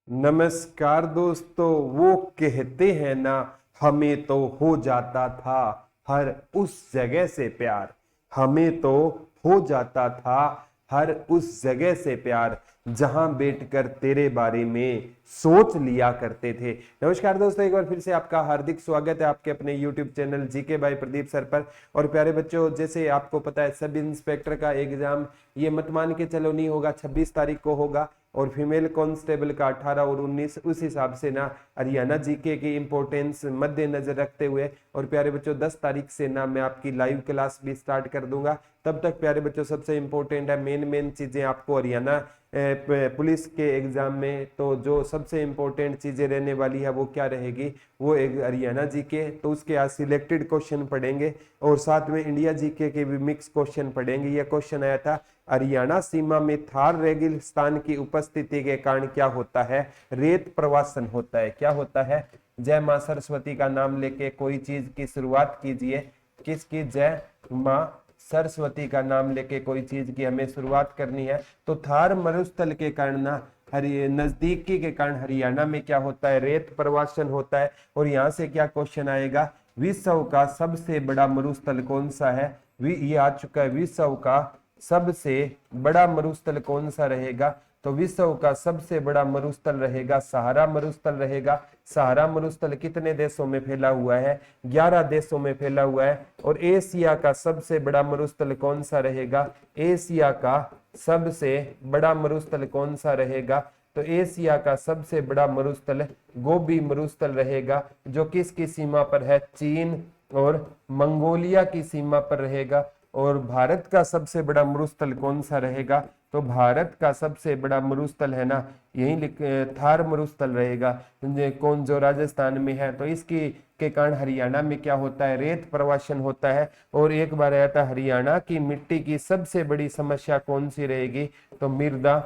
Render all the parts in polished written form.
नमस्कार दोस्तों। वो कहते हैं ना, हमें तो हो जाता था हर उस जगह से प्यार। हमें तो हो जाता था हर उस जगह से प्यार जहां बैठकर तेरे बारे में सोच लिया करते थे। नमस्कार दोस्तों, एक बार फिर से आपका हार्दिक स्वागत है आपके अपने YouTube channel GK by Pradeep sir पर। और प्यारे बच्चों, जैसे आपको पता है सब इंस्पेक्टर का एग्जाम ये मत मान के चलो नहीं होगा, 26 तारीख को होगा। और फीमेल कांस्टेबल का 18 और 19, उस हिसाब से ना हरियाणा जीके की इंपॉर्टेंस मद्देनजर रखते हुए और प्यारे बच्चों 10 तारीख से ना मैं आपकी लाइव क्लास भी स्टार्ट कर दूंगा। तब तक प्यारे बच्चों सबसे इंपॉर्टेंट है मेन चीजें आपको हरियाणा पुलिस के एग्जाम में। तो जो सबसे इंपॉर्टेंट चीजें रहने वाली है वो क्या रहेगी, वो एक हरियाणा जीके, तो उसके आज सिलेक्टेड क्वेश्चन पढ़ेंगे और साथ में इंडिया जीके के भी मिक्स क्वेश्चन पढ़ेंगे। यह क्वेश्चन आया था, हरियाणा सीमा में थार रेगिस्तान की उपस्थिति के कारण क्या होता है, रेत प्रवासन होता है। क्या होता है? जय मां सरस्वती का नाम लेके कोई चीज की शुरुआत कीजिए। किसकी? जय मां सरस्वती का नाम लेके कोई चीज की हमें शुरुआत करनी है। तो थार मरुस्थल के कारण ना नजदीकी के कारण हरियाणा में क्या होता है, रेत प्रवासन होता है। और यहाँ से क्या क्वेश्चन आएगा, विश्व का सबसे बड़ा मरुस्थल कौन सा है? ये आ चुका है, विश्व का सबसे बड़ा मरुस्थल कौन सा रहेगा? तो विश्व का सबसे बड़ा मरुस्थल रहेगा सहारा मरुस्थल रहेगा। सहारा मरुस्थल कितने देशों में फैला हुआ है? 11 देशों में फैला हुआ है। और एशिया का सबसे बड़ा मरुस्थल कौन सा रहेगा? एशिया का सबसे बड़ा मरुस्थल कौन सा रहेगा? तो एशिया का सबसे बड़ा मरुस्थल गोबी मरुस्थल रहेगा, जो किसकी सीमा पर है? चीन और मंगोलिया की सीमा पर रहेगा। और भारत का सबसे बड़ा मरुस्थल कौन सा रहेगा? तो भारत का सबसे बड़ा मरुस्थल है ना, यही थार मरुस्थल रहेगा, कौन, जो राजस्थान में है। तो इसकी के कारण हरियाणा में क्या होता है, रेत प्रवासन होता है। और एक बार आया था, हरियाणा की मिट्टी की सबसे बड़ी समस्या कौन सी रहेगी? तो मृदा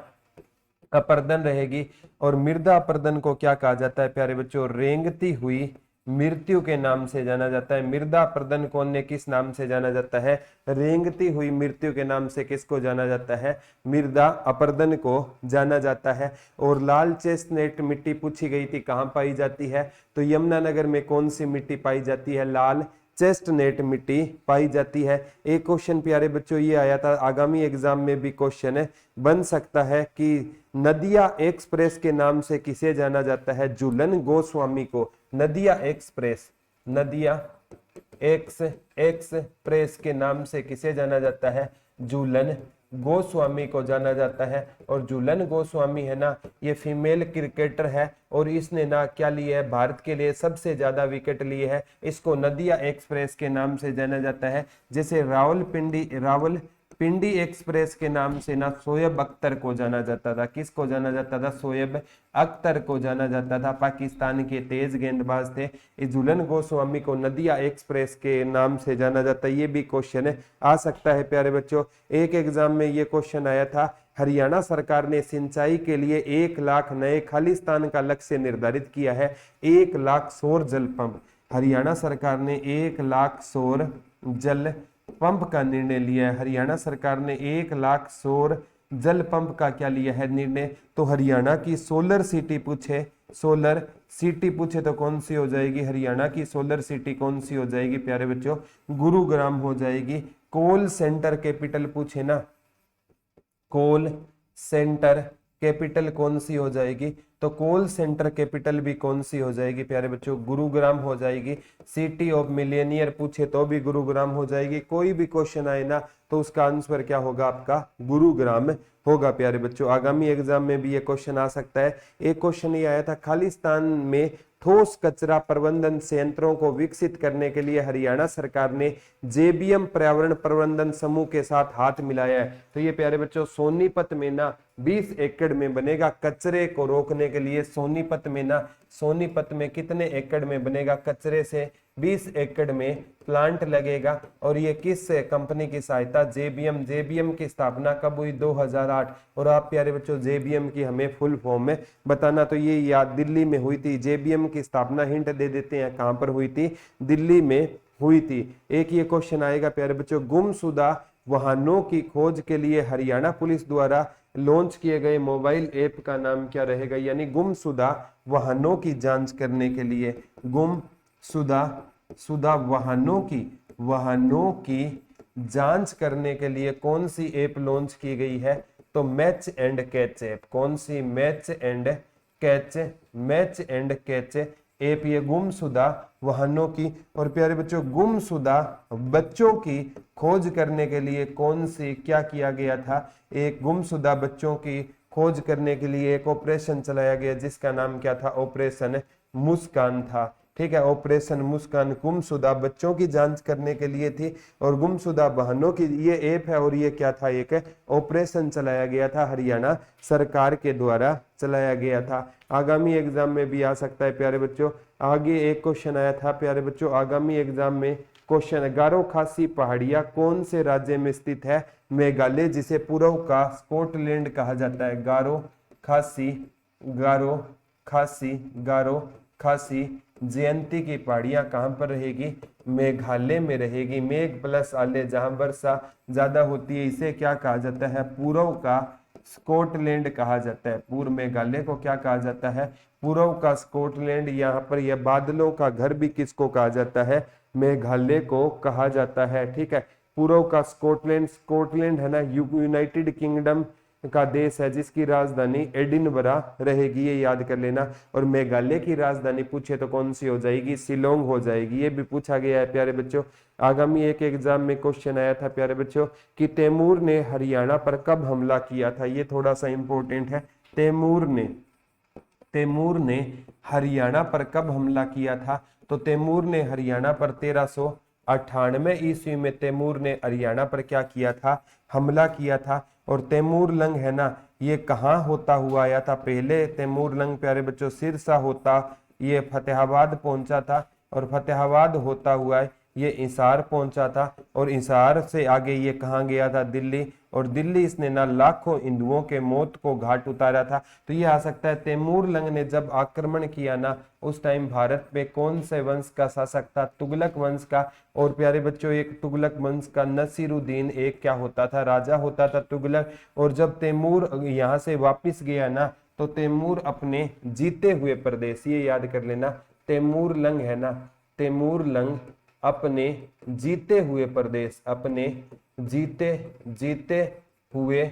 अपरदन रहेगी। और मृदा अपरदन को क्या कहा जाता है प्यारे बच्चों? रेंगती हुई मृत्यु के नाम से जाना जाता है। मृदा अपरदन को अन्य किस नाम से जाना जाता है? रेंगती हुई मृत्यु के नाम से किसको जाना जाता है? मृदा अपरदन को जाना जाता है। और लाल चेस्टनट मिट्टी पूछी गई थी, कहाँ पाई जाती है? तो यमुनानगर में कौन सी मिट्टी पाई जाती है? लाल चेस्टनट मिट्टी पाई जाती है। एक क्वेश्चन प्यारे बच्चों ये आया था, आगामी एग्जाम में भी क्वेश्चन बन सकता है कि नदिया एक्सप्रेस के नाम से किसे जाना जाता है? झूलन गोस्वामी को नदिया एक्सप्रेस, नदिया एक्सप्रेस के नाम से किसे जाना जाता है? झूलन गोस्वामी को जाना जाता है। और झूलन गोस्वामी है ना, ये फीमेल क्रिकेटर है और इसने ना क्या लिया है, भारत के लिए सबसे ज्यादा विकेट लिए है। इसको नदिया एक्सप्रेस के नाम से जाना जाता है। जैसे रावलपिंडी एक्सप्रेस के नाम से ना शोएब अख्तर को जाना जाता था। किसको जाना जाता था? शोएब अख्तर को जाना जाता था, पाकिस्तान के तेज गेंदबाज थे। इस झूलन गोस्वामी को नदिया एक्सप्रेस के नाम से जाना जाता है। ये भी क्वेश्चन आ सकता है प्यारे बच्चों। एक एग्जाम में ये क्वेश्चन आया था, हरियाणा सरकार ने सिंचाई के लिए 1 लाख नए खालिस्तान का लक्ष्य निर्धारित किया है। 1 लाख सौर जल पंप, हरियाणा सरकार ने 1 लाख सौर जल पंप का निर्णय लिया है। हरियाणा सरकार ने 1 लाख सौर जल पंप का क्या लिया है निर्णय? तो हरियाणा की सोलर सिटी पूछे, सोलर सिटी पूछे तो कौन सी हो जाएगी? हरियाणा की सोलर सिटी कौन सी हो जाएगी प्यारे बच्चों? गुरुग्राम हो जाएगी। कोल सेंटर कैपिटल पूछे ना, कोल सेंटर कैपिटल कौन सी हो जाएगी? तो कोल सेंटर कैपिटल भी कौन सी हो जाएगी प्यारे बच्चों? गुरुग्राम हो जाएगी। सिटी ऑफ मिलेनियर पूछे तो भी गुरुग्राम हो जाएगी। कोई भी क्वेश्चन आए ना तो उसका आंसर क्या होगा आपका? गुरुग्राम होगा प्यारे बच्चों। आगामी एग्जाम में भी ये क्वेश्चन आ सकता है। एक क्वेश्चन ये आया था, खालिस्तान में ठोस कचरा प्रबंधन संयंत्रों को विकसित करने के लिए हरियाणा सरकार ने जेबीएम पर्यावरण प्रबंधन समूह के साथ हाथ मिलाया है। तो ये प्यारे बच्चों सोनीपत में ना 20 एकड़ में बनेगा कचरे को रोकने के लिए। सोनीपत में ना, सोनीपत में कितने एकड़ में बनेगा? कचरे से 20 एकड़ में प्लांट लगेगा। और ये किस कंपनी की सहायता? जेबीएम। जेबीएम की स्थापना कब हुई? 2008। और आप प्यारे बच्चों जेबीएम की हमें फुल फॉर्म में बताना। तो ये याद दिल्ली में हुई थी। जेबीएम की स्थापना हिंट दे देते हैं, कहां पर हुई थी? दिल्ली में हुई थी। एक ये क्वेश्चन आएगा प्यारे बच्चों, गुमशुदा वाहनों की खोज के लिए हरियाणा पुलिस द्वारा लॉन्च किए गए मोबाइल ऐप का नाम क्या रहेगा, यानी गुमशुदा वाहनों की जांच करने के लिए, गुमशुदा वाहनों की जांच करने के लिए कौन सी ऐप लॉन्च की गई है, तो मैच एंड कैच ऐप। कौन सी? मैच एंड कैच ऐप, ये गुमशुदा वाहनों की। और प्यारे बच्चों, गुमशुदा बच्चों की खोज करने के लिए कौन सी क्या किया गया था, एक गुमशुदा बच्चों की खोज करने के लिए एक ऑपरेशन चलाया गया जिसका नाम क्या था, ऑपरेशन मुस्कान था। ठीक है, ऑपरेशन मुस्कान गुमशुदा बच्चों की जांच करने के लिए थी और गुमशुदा वाहनों की ये ऐप है। और ये क्या था, एक ऑपरेशन चलाया गया था, हरियाणा सरकार के द्वारा चलाया गया था। आगामी एग्जाम में भी आ सकता है प्यारे बच्चों। आगे एक क्वेश्चन आया था प्यारे बच्चों, आगामी एग्जाम में क्वेश्चन, गारो खासी पहाड़ियां कौन से राज्य में स्थित है, मेघालय, जिसे पूर्व का स्कॉटलैंड कहा जाता है। गारो खासी जयंती की पहाड़ियां कहां पर रहेगी, मेघालय में रहेगी। मेघ प्लस आले, जहां वर्षा ज्यादा होती है, इसे क्या कहा जाता है, पूर्व का स्कॉटलैंड कहा जाता है। पूर्व मेघालय को क्या कहा जाता है, पूर्व का स्कॉटलैंड। यहाँ पर यह बादलों का घर भी किसको कहा जाता है, मेघालय को कहा जाता है। ठीक है, पूर्व का स्कॉटलैंड है ना, यूनाइटेड किंगडम का देश है जिसकी राजधानी एडिनबरा रहेगी, ये याद कर लेना। और मेघालय की राजधानी पूछे तो कौन सी हो जाएगी, शिलोंग हो जाएगी, ये भी पूछा गया है प्यारे बच्चों। आगामी एक एग्जाम में क्वेश्चन आया था प्यारे बच्चों कि तैमूर ने हरियाणा पर कब हमला किया था, ये थोड़ा सा इंपॉर्टेंट है। तैमूर ने हरियाणा पर कब हमला किया था, तो तैमूर ने हरियाणा पर 1398 ईस्वी में तैमूर ने हरियाणा पर क्या किया था, हमला किया था। और तैमूर लंग है ना, ये कहाँ होता हुआ आया था, पहले तैमूर लंग प्यारे बच्चों सिरसा होता, ये फतेहाबाद पहुंचा था और फतेहाबाद होता हुआ ये हिसार पहुंचा था और हिसार से आगे ये कहाँ गया था, दिल्ली। और दिल्ली इसने ना लाखों हिंदुओं के मौत को घाट उतारा था। तो ये आ सकता है तैमूर लंग ने जब आक्रमण किया ना, उस टाइम भारत पे कौन से वंश का शासक था, तुगलक वंश का। और प्यारे बच्चों, एक तुगलक वंश का नसीरुद्दीन एक क्या होता था, राजा होता था तुगलक। और जब तैमूर यहाँ से वापिस गया ना, तो तैमूर अपने जीते हुए प्रदेश, ये याद कर लेना, तैमूर लंग है ना, तैमूर लंग अपने जीते हुए प्रदेश, अपने जीते हुए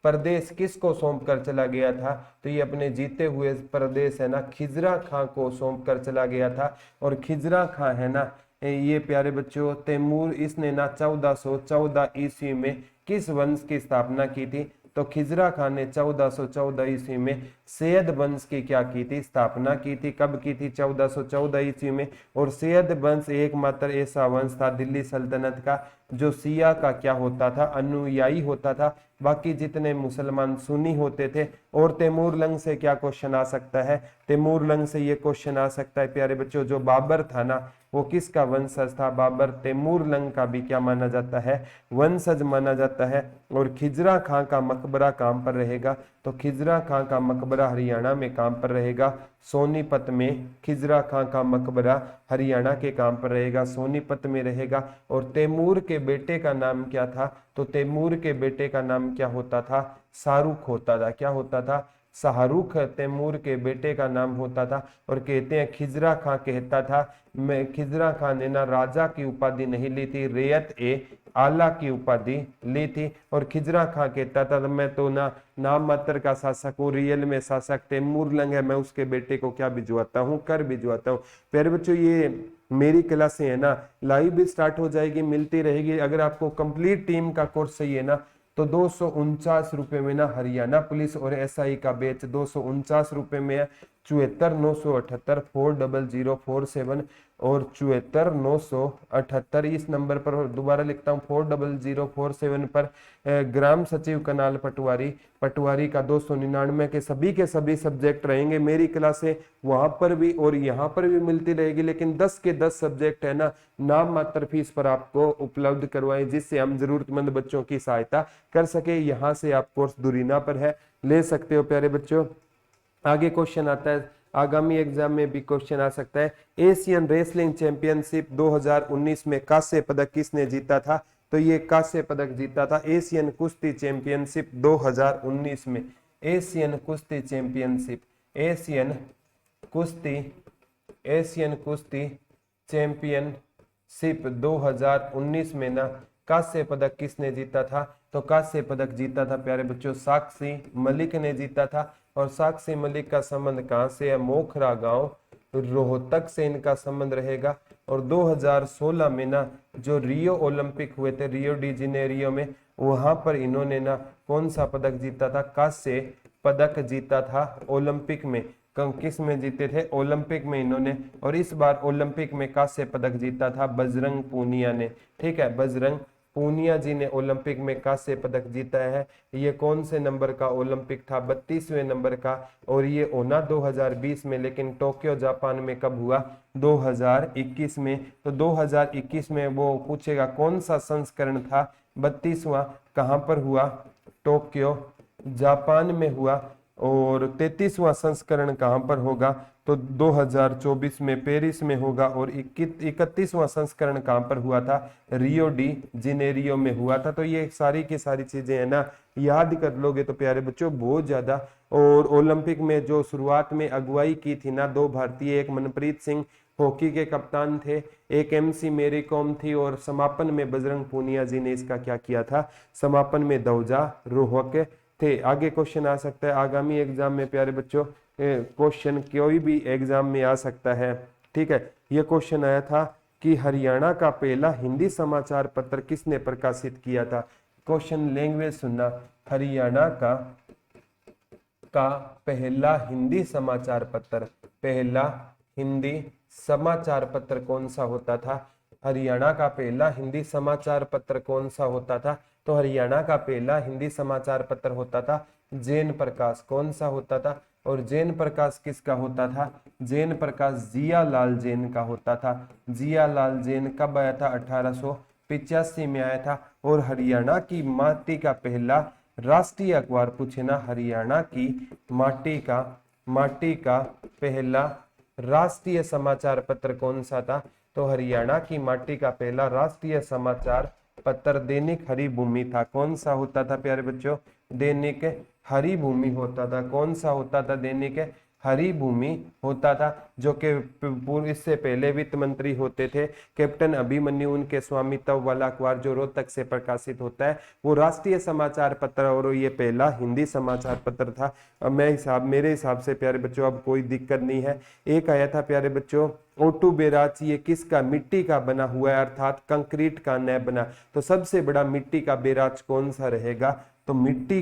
प्रदेश किसको सौंप कर चला गया था, तो ये अपने जीते हुए प्रदेश है ना खिजरा खां को सौंप कर चला गया था। और खिजरा खां है ना, ये प्यारे बच्चों तैमूर, इसने ना 1414 ईस्वी में किस वंश की स्थापना की थी, तो खिजरा खान ने 1414 ईस्वी में सैयद वंश की क्या की थी, स्थापना की थी। कब की थी, 1414 ईस्वी में। और सैयद वंश एकमात्र ऐसा वंश था दिल्ली सल्तनत का जो सिया का क्या होता था, अनुयायी होता था। बाकी जितने मुसलमान सुन्नी होते थे। और तैमूर लंग से क्या क्वेश्चन आ सकता है, तैमूर लंग से ये क्वेश्चन आ सकता है प्यारे बच्चों, जो बाबर था ना, वो किसका वंशज था, बाबर तैमूर लंग का भी क्या माना जाता है, वंशज माना जाता है। और खिजरा खां का मकबरा कहां पर रहेगा, तो खिजरा खां का मकबरा हरियाणा में कहां पर रहेगा, सोनीपत में। खिजरा खां का मकबरा हरियाणा के कहां पर रहेगा, सोनीपत में रहेगा। और तैमूर के बेटे का नाम क्या था, तो तैमूर के बेटे का नाम क्या होता था, शाहरुख होता था। क्या होता था, शाहरुख तैमूर के बेटे का नाम होता था। और कहते हैं खिजरा खां कहता था, मैं खिजरा खां ने ना राजा की उपाधि नहीं ली थी, रेयत ए आला की उपाधि ली थी। और खिजरा खां कहता था मैं तो ना नाम मात्र का शासक हूँ, रियल में शासक तैमूर लंग है, मैं उसके बेटे को क्या भिजवाता हूँ, कर भिजवाता हूँ। प्यारे बच्चों, ये मेरी क्लासें है ना लाइव भी स्टार्ट हो जाएगी, मिलती रहेगी। अगर आपको कंप्लीट टीम का कोर्स चाहिए ना, तो 249 रुपए में ना हरियाणा पुलिस और एसआई का बैच 249 रुपए में है। 74,978 40047 और 74,978 इस नंबर पर दोबारा लिखता हूँ 40047 पर। ग्राम सचिव कनाल पटवारी का 299 के सभी सब्जेक्ट रहेंगे। मेरी क्लासें वहां पर भी और यहाँ पर भी मिलती रहेगी, लेकिन 10 के 10 सब्जेक्ट है ना नाम मात्र फीस पर आपको उपलब्ध करवाएं, जिससे हम जरूरतमंद बच्चों की सहायता कर सके। यहाँ से आप कोर्स दुरीना पर है, ले सकते हो प्यारे बच्चों। आगे क्वेश्चन आता है, आगामी एग्जाम में भी क्वेश्चन आ सकता है, एशियन रेसलिंग चैंपियनशिप 2019 में कांस्य पदक किसने जीता था, तो ये कांस्य पदक जीता था एशियन कुश्ती चैंपियनशिप 2019 में। एशियन कुश्ती चैंपियनशिप, एशियन कुश्ती चैंपियनशिप 2019 में ना कांस्य पदक किसने जीता था? तो कांस्य पदक जीता था प्यारे बच्चों साक्षी मलिक ने जीता था। और साक्षी मलिक का संबंध कहां से है? मोखरा गांव रोहतक से इनका संबंध रहेगा। और 2016 में ना जो रियो ओलंपिक हुए थे, रियो डी जेनेरियो में, वहां पर इन्होंने ना कौन सा पदक जीता था? कांस्य पदक जीता था ओलंपिक में। किस में जीते थे? ओलंपिक में इन्होंने। और इस बार ओलंपिक में कांस्य पदक जीता था बजरंग पूनिया ने। ठीक है, बजरंग पूनिया जी ने ओलंपिक में कांस्य पदक जीता है। ये कौन से नंबर का ओलंपिक था? 32वें नंबर का। और ये होना 2020 में, लेकिन टोक्यो जापान में कब हुआ? 2021 में। तो 2021 में वो पूछेगा कौन सा संस्करण था? 32वां। कहां पर हुआ? टोक्यो जापान में हुआ। और 33वां संस्करण कहां पर होगा? तो 2024 में पेरिस में होगा। और 31वां संस्करण कहां पर हुआ था? रियो डी जेनेरियो में हुआ था। तो ये सारी की सारी चीजें है ना याद कर लोगे तो प्यारे बच्चों बहुत ज्यादा। और ओलंपिक में जो शुरुआत में अगुवाई की थी ना दो भारतीय, एक मनप्रीत सिंह हॉकी के कप्तान थे, एक MC मेरी कॉम थी, और समापन में बजरंग पूनिया जी ने इसका क्या किया था? समापन में ध्वजारोहक थे। आगे क्वेश्चन आ सकता है आगामी एग्जाम में प्यारे बच्चों, क्वेश्चन कोई भी एग्जाम में आ सकता है। ठीक है, ये क्वेश्चन आया था कि हरियाणा का पहला हिंदी समाचार पत्र किसने प्रकाशित किया था? क्वेश्चन लैंग्वेज सुनना, हरियाणा का पहला हिंदी समाचार पत्र, पहला हिंदी समाचार पत्र कौन सा होता था? हरियाणा का पहला हिंदी समाचार पत्र कौन सा होता था? तो हरियाणा का पहला हिंदी समाचार पत्र होता था जैन प्रकाश। कौन सा होता था? और जैन प्रकाश किसका होता था? जैन प्रकाश जियालाल जैन का होता था। जियालाल जैन कब आया था? 1885 में आया था। और हरियाणा की माटी का पहला राष्ट्रीय अखबार पूछे ना, हरियाणा की माटी का पहला राष्ट्रीय समाचार पत्र कौन सा था? तो हरियाणा की माटी का पहला राष्ट्रीय समाचार पत्र दैनिक हरिभूमि था। कौन सा होता था प्यारे बच्चों? दैनिक हरिभूमि होता था। कौन सा होता था? दैनिक हरिभूमि होता था। जो कि पूर्व इससे पहले वित्त मंत्री होते थे कैप्टन अभिमन्यु, उनके स्वामित्व वाला अखबार जो रोहतक से प्रकाशित होता है वो राष्ट्रीय समाचार पत्र, और ये पहला हिंदी समाचार पत्र था। अब मेरे हिसाब से प्यारे बच्चों अब कोई दिक्कत नहीं है। एक आया था प्यारे बच्चों ओटू बैराज, ये किसका? मिट्टी का बना हुआ है, अर्थात कंक्रीट का न बना। तो सबसे बड़ा मिट्टी का बैराज कौन सा रहेगा? तो मिट्टी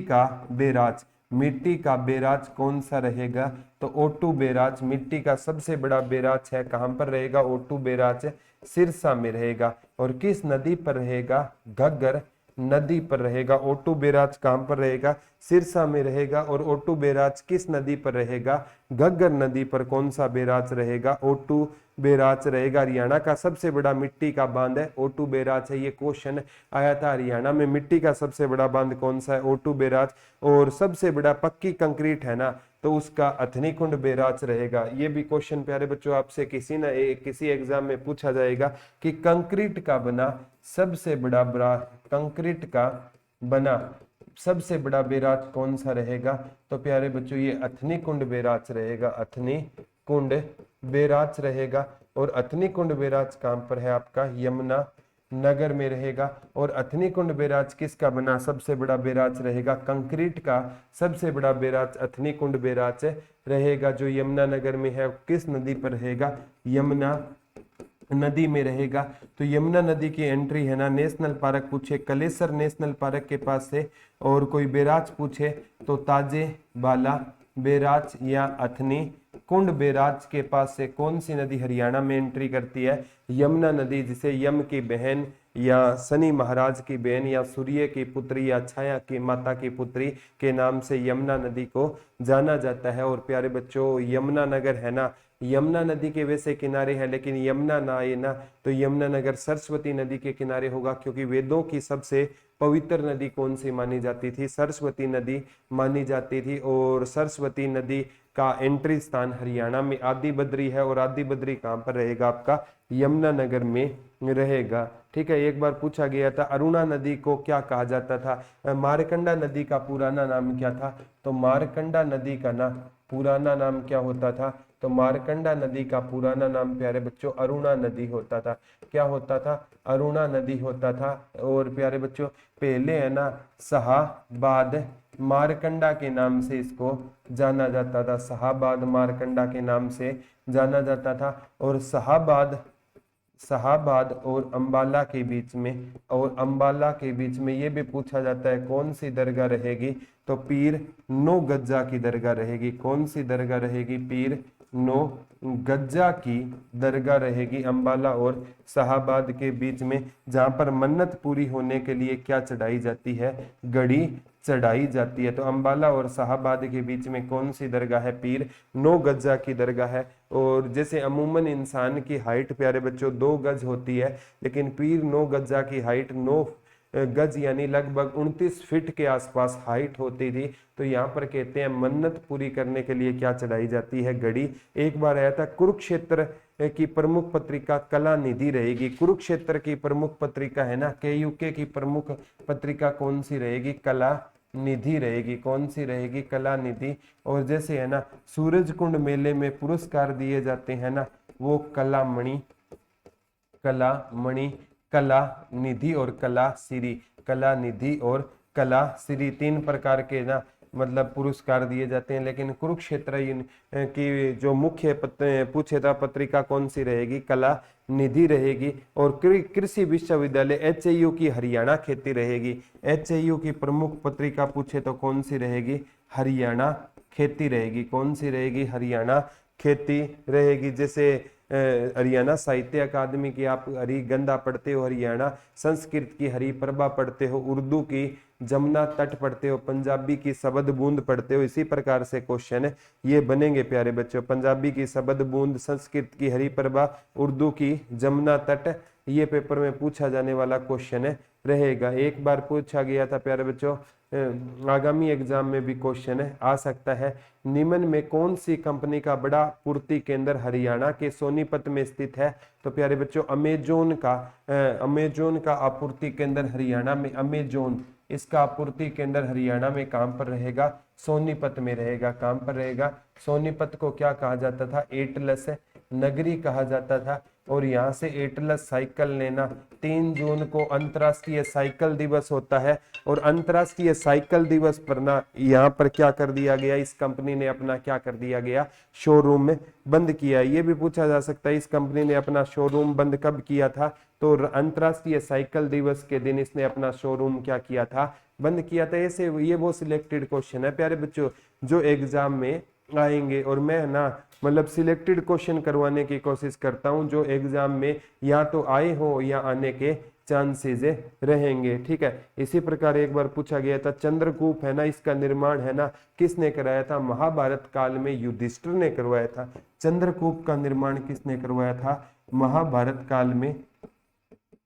का बैराज कौन सा रहेगा? तो ओटू बैराज मिट्टी का सबसे बड़ा बैराज है। कहां पर रहेगा ओटू बैराज? सिरसा में रहेगा। और किस नदी पर रहेगा? घग्गर नदी पर रहेगा। ओटू बैराज कहां पर रहेगा? सिरसा में रहेगा। और ओटू बैराज किस नदी पर रहेगा? घग्गर नदी पर। कौन सा बैराज रहेगा? ओटू बैराज रहेगा। हरियाणा का सबसे बड़ा मिट्टी का बांध है ओटू बैराज है। ये क्वेश्चन आया था हरियाणा में मिट्टी का सबसे बड़ा बांध कौन सा है? ओटू बैराज। और सबसे बड़ा पक्की कंक्रीट है ना तो उसका अथनीकुंड बैराज रहेगा। ये भी क्वेश्चन प्यारे बच्चों आपसे किसी एग्जाम में पूछा जाएगा कि कंक्रीट का बना सबसे बड़ा बैराज कौन सा रहेगा? तो प्यारे बच्चों ये अथनीकुंड बैराज रहेगा। अथनीकुंड बैराज रहेगा। और अथनीकुंड बैराज कहां पर है आपका? यमुना नगर में रहेगा। और अथनीकुंड बैराज किसका बना सबसे बड़ा बैराज रहेगा? कंक्रीट का सबसे बड़ा बैराज अथनीकुंड बैराज रहेगा, जो यमुना नगर में है। किस नदी पर रहेगा? यमुना नदी में रहेगा। तो यमुना नदी की एंट्री है ना नेशनल पार्क पूछे कलेसर नेशनल पार्क के पास से, और कोई बैराज पूछे तो ताजे बाला बैराज या अथनी कुंड बैराज के पास से कौन सी नदी हरियाणा में एंट्री करती है? यमुना नदी, जिसे यम की बहन या शनि महाराज की बहन या सूर्य की पुत्री या छाया की माता की पुत्री के नाम से यमुना नदी को जाना जाता है। और प्यारे बच्चों यमुना नगर है ना, यमुना नदी के वैसे किनारे है, लेकिन यमुना ना आए ना तो यमुना नगर सरस्वती नदी के किनारे होगा, क्योंकि वेदों की सबसे पवित्र नदी कौन सी मानी जाती थी? सरस्वती नदी मानी जाती थी। और सरस्वती नदी का एंट्री स्थान हरियाणा में आदि बद्री है। और आदि बद्री कहां पर रहेगा आपका? यमुना नगर में रहेगा। ठीक है। एक बार पूछा गया था अरुणा नदी को क्या कहा जाता था, मारकंडा नदी का पुराना नाम क्या था, तो मारकंडा नदी का ना पुराना नाम क्या होता था, तो मारकंडा नदी का पुराना नाम प्यारे बच्चों अरुणा नदी होता था। क्या होता था, अरुणा नदी होता था। और प्यारे बच्चों पहले है ना शाहाबाद मारकंडा के नाम से इसको जाना जाता था, शाहाबाद मारकंडा के नाम से जाना जाता था। और शाहाबाद और अंबाला के बीच में, और अंबाला के बीच में ये भी पूछा जाता है कौन सी दरगाह रहेगी, तो पीर नो गज्जा की दरगाह रहेगी। कौन सी दरगाह रहेगी, पीर नो गज्जा की दरगाह रहेगी अंबाला और शाहाबाद के बीच में, जहां पर मन्नत पूरी होने के लिए क्या चढ़ाई जाती है, गड़ी चढ़ाई जाती है। तो अंबाला और शाहाबाद के बीच में कौन सी दरगाह है, पीर नो गज्जा की दरगाह है। और जैसे अमूमन इंसान की हाइट प्यारे बच्चों 2 गज होती है, लेकिन पीर नो गज्जा की हाइट 9 गज यानी लगभग 29 फीट के आसपास हाइट होती थी। तो यहाँ पर कहते हैं मन्नत पूरी करने के लिए क्या चढ़ाई जाती है, गड़ी। एक बार आया था कुरुक्षेत्र की प्रमुख पत्रिका कला निधि रहेगी। कुरुक्षेत्र की प्रमुख पत्रिका है ना KUK की प्रमुख पत्रिका कौन सी रहेगी, कला निधि रहेगी। कौन सी रहेगी, कला निधि। और जैसे है ना सूरज कुंड मेले में पुरस्कार दिए जाते हैं ना, वो कलामणि, कला निधि और कला श्री, कला निधि और कला श्री 3 प्रकार के ना मतलब पुरस्कार दिए जाते हैं। लेकिन कुरुक्षेत्र की जो मुख्य पूछे था पत्रिका कौन सी रहेगी, कला निधि रहेगी। और कृषि विश्वविद्यालय HIU की हरियाणा खेती रहेगी। HIU की प्रमुख पत्रिका पूछे तो कौन सी रहेगी, हरियाणा खेती रहेगी। कौन सी रहेगी, हरियाणा खेती रहेगी। जैसे हरियाणा साहित्य अकादमी की आप हरी गंधा पढ़ते हो, हरियाणा संस्कृत की हरी प्रभा पढ़ते हो, उर्दू की जमुना तट पढ़ते हो, पंजाबी की शबद बूंद पढ़ते हो। इसी प्रकार से क्वेश्चन ये बनेंगे प्यारे बच्चों, पंजाबी की शबद बूंद, संस्कृत की हरी प्रभा, उर्दू की जमुना तट, ये पेपर में पूछा जाने वाला क्वेश्चन रहेगा। एक बार पूछा गया था प्यारे बच्चों, आगामी एग्जाम में भी क्वेश्चन आ सकता है, निम्न में कौन सी कंपनी का बड़ा पूर्ति केंद्र हरियाणा के सोनीपत में स्थित है, तो प्यारे बच्चों अमेजोन का आपूर्ति केंद्र हरियाणा में, अमेजोन इसका आपूर्ति केंद्र हरियाणा में कहां पर रहेगा, सोनीपत में रहेगा। कहां पर रहेगा, सोनीपत को क्या कहा जाता था, एटलस नगरी कहा जाता था। और यहाँ से एटलस साइकिल लेना, 3 जून को अंतर्राष्ट्रीय साइकिल दिवस होता है। और अंतर्राष्ट्रीय साइकिल दिवस पर ना यहाँ पर क्या कर दिया गया, इस कंपनी ने अपना क्या कर दिया गया, शोरूम में बंद किया। ये भी पूछा जा सकता है इस कंपनी ने अपना शोरूम बंद कब किया था, तो अंतर्राष्ट्रीय साइकिल दिवस के दिन इसने अपना शोरूम क्या किया था, बंद किया था। ऐसे ये वो सिलेक्टेड क्वेश्चन है प्यारे बच्चों जो एग्जाम में आएंगे। और मैं ना मतलब सिलेक्टेड क्वेश्चन करवाने की कोशिश करता हूं जो एग्जाम में या तो आए हो या आने के चांसेस रहेंगे। ठीक है, इसी प्रकार एक बार पूछा गया था चंद्रकूप है ना, इसका निर्माण है ना किसने कराया था, महाभारत काल में युधिष्ठिर ने करवाया था। चंद्रकूप का निर्माण किसने करवाया था, महाभारत काल में,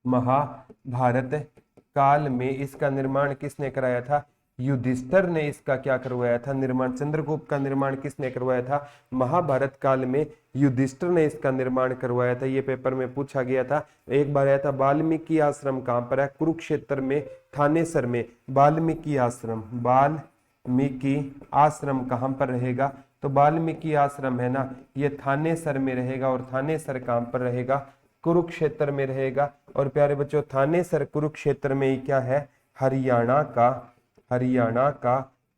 महाभारत काल में इसका निर्माण किसने कराया था, युधिष्ठिर ने इसका क्या करवाया था, निर्माण। चंद्रगुप्त का निर्माण किसने करवाया था, महाभारत काल में युधिष्ठिर ने इसका निर्माण करवाया था। ये पेपर में पूछा गया था। एक बार आया था वाल्मीकि आश्रम कहां पर है, कुरुक्षेत्र में, थानेसर में। वाल्मीकि आश्रम कहां पर रहेगा, तो वाल्मीकि आश्रम है ना ये थानेसर में रहेगा। और थानेसर कहां पर रहेगा, कुरुक्षेत्र में रहेगा। और प्यारे बच्चों थानेसर कुरुक्षेत्र में ही क्या है, हरियाणा का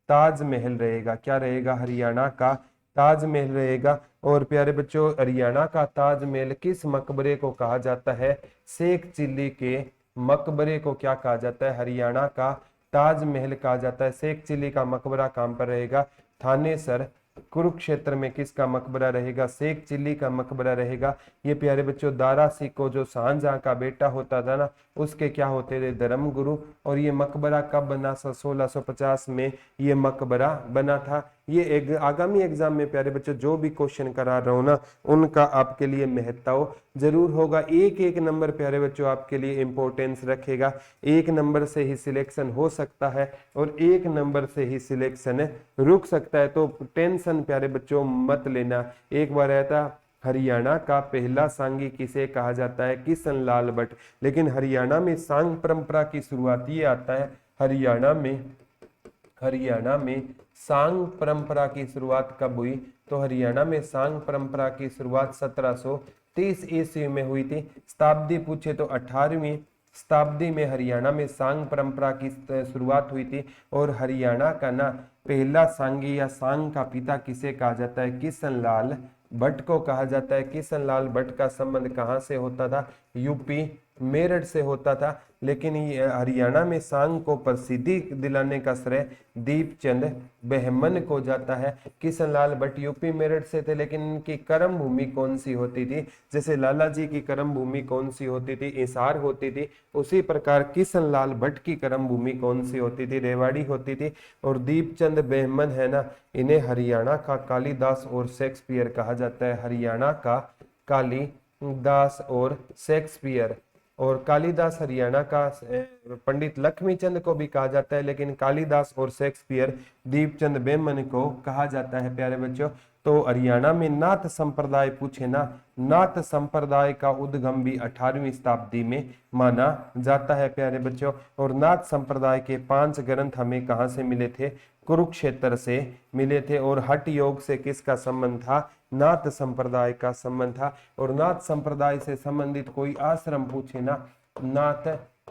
ताजमहल रहेगा। क्या रहेगा, हरियाणा का ताजमहल रहेगा। और प्यारे बच्चों हरियाणा का ताजमहल किस मकबरे को कहा जाता है, शेख चिल्ली के मकबरे को क्या कहा जाता है, हरियाणा का ताजमहल कहा जाता है। शेख चिल्ली का मकबरा कहां पर रहेगा, थानेसर कुरुक्षेत्र में किसका मकबरा रहेगा, शेख चिल्ली का मकबरा रहेगा। ये प्यारे बच्चों दारा सिकोह जो शाहजहां का बेटा होता था ना उसके क्या होते थे, धर्मगुरु। और ये मकबरा कब बना, 1650 में ये मकबरा बना था। ये एक आगामी एग्जाम में प्यारे बच्चों जो भी क्वेश्चन करा रहा हूं ना उनका आपके लिए महत्व जरूर होगा। एक एक नंबर प्यारे बच्चों आपके लिए इंपॉर्टेंस रखेगा। 1 नंबर से ही सिलेक्शन हो सकता है और 1 नंबर से ही सिलेक्शन रुक सकता है। तो टेंशन प्यारे बच्चों मत लेना। एक बार आया था हरियाणा का पहला सांगी किसे कहा जाता है? किशन लाल भट्ट। लेकिन हरियाणा में सांग परंपरा की शुरुआत, ये आता है हरियाणा में सांग परंपरा की शुरुआत कब हुई? तो हरियाणा में सांग परंपरा की शुरुआत 1730 ईस्वी में हुई थी। शताब्दी पूछे तो 18वीं शताब्दी में हरियाणा में सांग परंपरा की शुरुआत हुई थी। और हरियाणा का ना पहला सांगी या सांग का पिता किसे कहा जाता है? किशन लाल भट्ट को कहा जाता है। किशन लाल भट्ट का संबंध कहाँ से होता था? यूपी मेरठ से होता था। लेकिन ये हरियाणा में सांग को प्रसिद्धि दिलाने का श्रेय दीपचंद बहमन को जाता है। किशन लाल भट्ट यूपी मेरठ से थे, लेकिन इनकी कर्म भूमि कौन सी होती थी? जैसे लाला जी की कर्म भूमि कौन सी होती थी? हिसार होती थी। उसी प्रकार किशन लाल भट्ट की कर्म भूमि कौन सी होती थी? रेवाड़ी होती थी। और दीपचंद बहमन है ना, इन्हें हरियाणा का कालिदास और शेक्सपियर कहा जाता है। हरियाणा का कालिदास और शेक्सपियर। और कालिदास हरियाणा का पंडित लक्ष्मीचंद को भी कहा जाता है, लेकिन कालिदास और शेक्सपियर दीपचंद बेमन को कहा जाता है प्यारे बच्चों। तो हरियाणा में नाथ संप्रदाय पूछे ना, नाथ संप्रदाय का उद्गम भी 18वीं शताब्दी में माना जाता है प्यारे बच्चों। और नाथ संप्रदाय के 5 ग्रंथ हमें कहाँ से मिले थे? कुरुक्षेत्र से मिले थे। और हठ योग से किसका संबंध था? नाथ संप्रदाय का संबंध था। और नाथ संप्रदाय से संबंधित कोई आश्रम पूछे ना, नाथ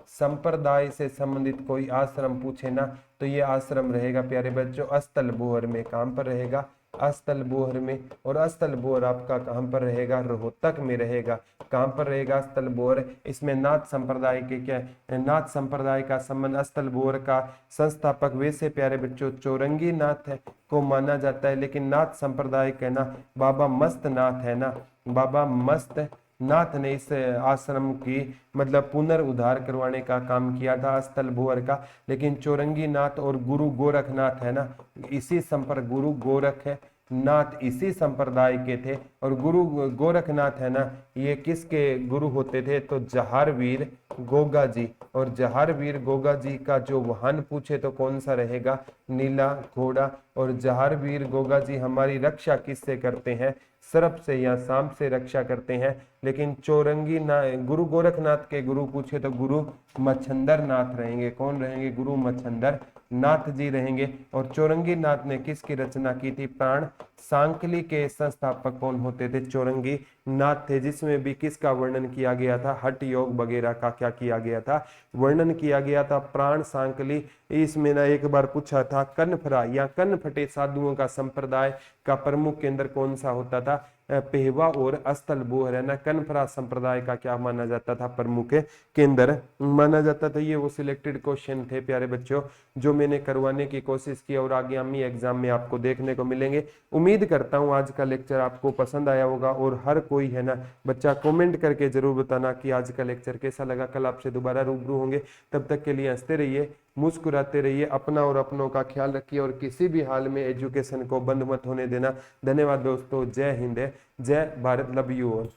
संप्रदाय से संबंधित कोई आश्रम पूछे ना, तो ये आश्रम रहेगा प्यारे बच्चों अस्थल बोहर में। कहां पर रहेगा? अस्थल बोहर में। और अस्थल बोहर आपका कहां पर रहेगा? रोहतक में रहेगा। कहां पर रहेगा? अस्थल बोहर। इसमें नाथ संप्रदाय के क्या, नाथ संप्रदाय का संबंध अस्थल बोहर का संस्थापक वैसे प्यारे बच्चों चौरंगी नाथ है को माना जाता है। लेकिन नाथ संप्रदाय के ना बाबा मस्त नाथ है ना, बाबा मस्त नाथ ने इस आश्रम की मतलब पुनर्उद्धार करवाने का काम किया था अस्थल बोहर का। लेकिन चौरंगी नाथ और गुरु गोरखनाथ है ना, इसी संपर्क गुरु गोरख है नाथ इसी संप्रदाय के थे। और गुरु गोरखनाथ है ना, ये किसके गुरु होते थे? तो जहारवीर गोगा जी। और जहारवीर गोगा जी का जो वाहन पूछे तो कौन सा रहेगा? नीला घोड़ा। और जहारवीर गोगा जी हमारी रक्षा किससे करते हैं? सर्प से या सांप से रक्षा करते हैं। लेकिन चौरंगी गुरु गोरखनाथ के गुरु पूछे तो गुरु मच्छंदर नाथ रहेंगे। कौन रहेंगे? गुरु मच्छंदर नाथ जी रहेंगे। और चौरंगी नाथ ने किसकी रचना की थी? प्राण सांकली के संस्थापक कौन होते थे? चौरंगी नाथ थे, जिसमें भी किसका वर्णन किया गया था? हठ योग वगैरह का क्या किया गया था? वर्णन किया गया था। प्राण सांकली, इसमें ना एक बार पूछा था कनफरा या कनफटे साधुओं का संप्रदाय का प्रमुख केंद्र कौन सा होता था? पेहवा और अस्थल बोहर है ना। कनफरा संप्रदाय का क्या माना जाता था? प्रमुख केंद्र माना जाता था। ये वो सिलेक्टेड क्वेश्चन थे प्यारे बच्चों जो मैंने करवाने की कोशिश की और आगामी एग्जाम में आपको देखने को मिलेंगे। उम्मीद करता हूँ आज का लेक्चर आपको पसंद आया होगा। और हर कोई है ना बच्चा कमेंट करके जरूर बताना कि आज का लेक्चर कैसा लगा। कल आपसे दोबारा रूबरू होंगे, तब तक के लिए हंसते रहिए, मुस्कुराते रहिए, अपना और अपनों का ख्याल रखिए और किसी भी हाल में एजुकेशन को बंद मत होने देना। धन्यवाद दोस्तों। जय हिंद, जय भारत, लव यू ऑल।